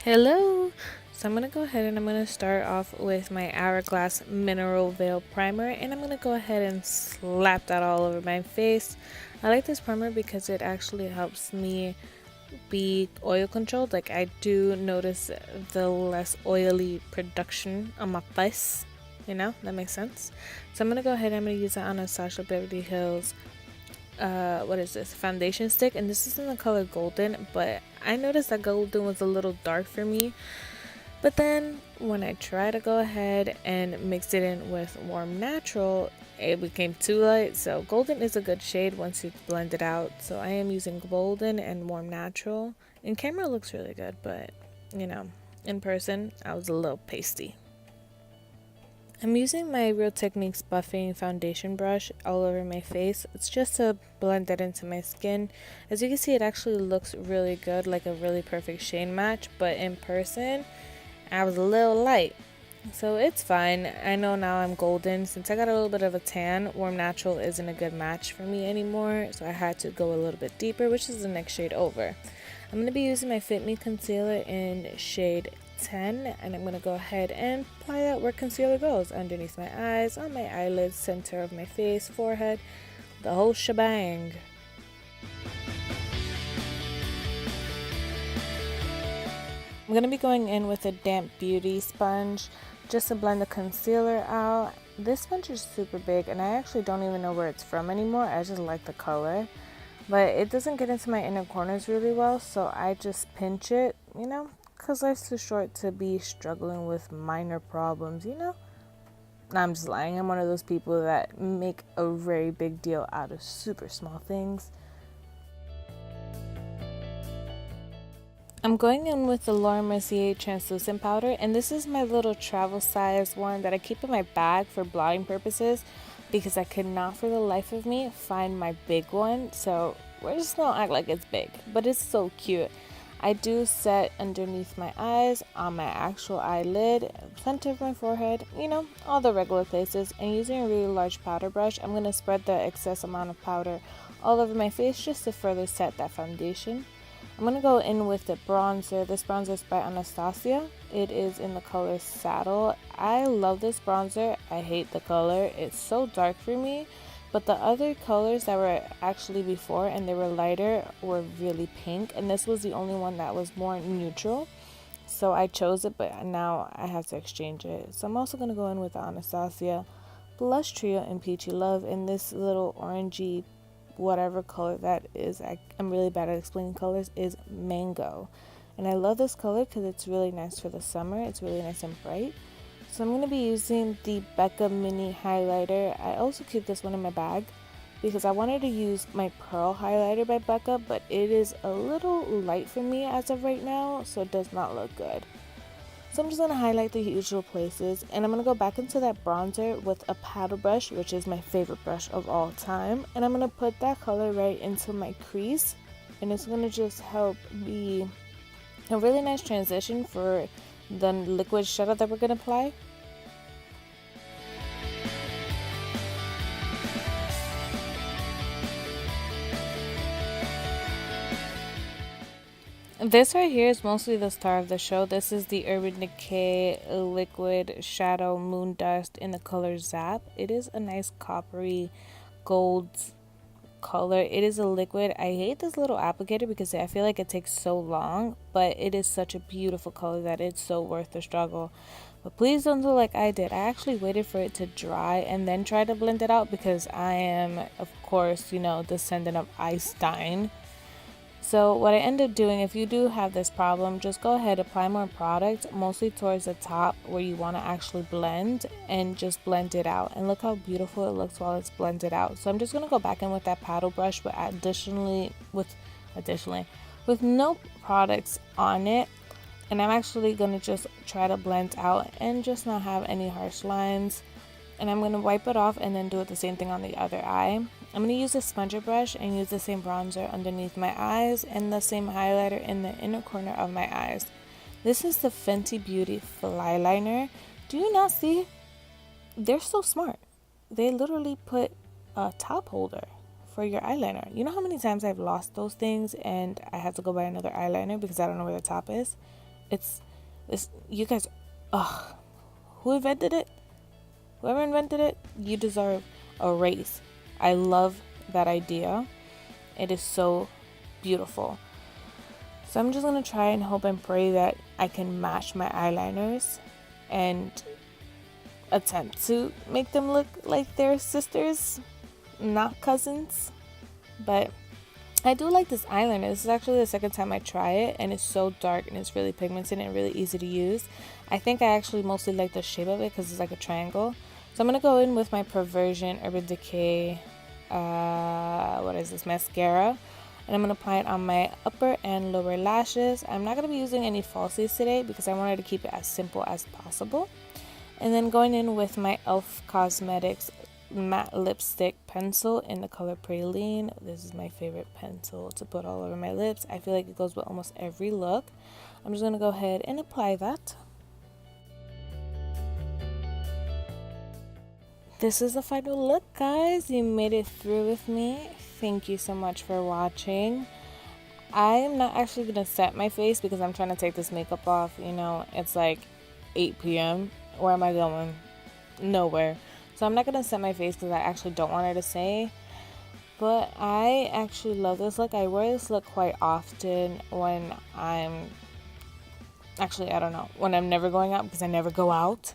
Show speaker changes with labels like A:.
A: Hello! So I'm going to go ahead and I'm going to start off with my Hourglass Mineral Veil Primer, and I'm going to go ahead and slap that all over my face. I like this primer because it actually helps me be oil controlled. Like, I do notice the less oily production on my face. You know, that makes sense. So I'm going to go ahead and I'm going to use the Anastasia Beverly Hills what is this, foundation stick, and this is in the color golden, but I noticed that golden was a little dark for me. But then when I try to go ahead and mix it in with warm natural, it became too light. So golden is a good shade once you blend it out. So I am using golden and warm natural. In camera it looks really good, but you know, in person I was a little pasty. I'm using my Real Techniques buffing foundation brush all over my face. It's just to blend that into my skin. As you can see, it actually looks really good, like a really perfect shade match, but in person, I was a little light. So it's fine. I know now I'm golden. Since I got a little bit of a tan, Warm Natural isn't a good match for me anymore, so I had to go a little bit deeper, which is the next shade over. I'm going to be using my Fit Me Concealer in shade 10, and I'm going to go ahead and apply that where concealer goes, underneath my eyes, on my eyelids, center of my face, forehead, the whole shebang. I'm going to be going in with a damp beauty sponge just to blend the concealer out. This sponge is super big and I actually don't even know where it's from anymore. I just like the color, but it doesn't get into my inner corners really well, so I just pinch it, you know, because life's too short to be struggling with minor problems, you know? No, I'm just lying. I'm one of those people that make a very big deal out of super small things. I'm going in with the Laura Mercier translucent powder, and this is my little travel size one that I keep in my bag for blotting purposes because I could not for the life of me find my big one, so we're just gonna act like it's big, but it's so cute. I do set underneath my eyes, on my actual eyelid, center of my forehead, you know, all the regular places, and using a really large powder brush, I'm going to spread the excess amount of powder all over my face just to further set that foundation. I'm going to go in with the bronzer. This bronzer is by Anastasia. It is in the color Saddle. I love this bronzer. I hate the color. It's so dark for me. But the other colors that were actually before and they were lighter were really pink. And this was the only one that was more neutral. So I chose it, but now I have to exchange it. So I'm also going to go in with the Anastasia Blush Trio in Peachy Love in this little orangey whatever color that is. I'm really bad at explaining colors, is Mango. And I love this color because it's really nice for the summer. It's really nice and bright. So I'm going to be using the Becca Mini Highlighter. I also keep this one in my bag because I wanted to use my Pearl Highlighter by Becca, but it is a little light for me as of right now, so it does not look good. So I'm just going to highlight the usual places, and I'm going to go back into that bronzer with a paddle brush, which is my favorite brush of all time, and I'm going to put that color right into my crease, and it's going to just help be a really nice transition for the liquid shadow that we're going to apply. This right here is mostly the star of the show. This is the Urban Decay Liquid Shadow Moon Dust in the color Zap. It is a nice coppery gold color. It is a liquid. I hate this little applicator because I feel like it takes so long, but it is such a beautiful color that it's so worth the struggle. But please don't do like I did. I actually waited for it to dry and then try to blend it out because I am, of course, you know, descendant of Einstein. So what I end up doing, if you do have this problem, just go ahead, apply more product, mostly towards the top where you want to actually blend, and just blend it out. And look how beautiful it looks while it's blended out. So I'm just going to go back in with that paddle brush, but with no products on it. And I'm actually going to just try to blend out and just not have any harsh lines. And I'm going to wipe it off and then do it the same thing on the other eye. I'm going to use a sponger brush and use the same bronzer underneath my eyes and the same highlighter in the inner corner of my eyes. This is the Fenty Beauty Flyliner. Do you not see? They're so smart. They literally put a top holder for your eyeliner. You know how many times I've lost those things and I have to go buy another eyeliner because I don't know where the top is? It's this, you guys, ugh, who invented it? Whoever invented it, you deserve a raise. I love that idea. It is so beautiful. So I'm just going to try and hope and pray that I can match my eyeliners and attempt to make them look like they're sisters, not cousins. But I do like this eyeliner. This is actually the second time I try it, and it's so dark and it's really pigmented and really easy to use. I think I actually mostly like the shape of it because it's like a triangle. So I'm going to go in with my Peversion Urban Decay, mascara. And I'm going to apply it on my upper and lower lashes. I'm not going to be using any falsies today because I wanted to keep it as simple as possible. And then going in with my E.L.F. Cosmetics matte lipstick pencil in the color Prailine. This is my favorite pencil to put all over my lips. I feel like it goes with almost every look. I'm just going to go ahead and apply that. This is the final look, guys. You made it through with me. Thank you so much for watching. I am not actually going to set my face because I'm trying to take this makeup off. You know, it's like 8 p.m. Where am I going? Nowhere. So I'm not going to set my face because I actually don't want her to say. But I actually love this look. I wear this look quite often when I'm... Actually, I don't know. When I'm never going out because I never go out.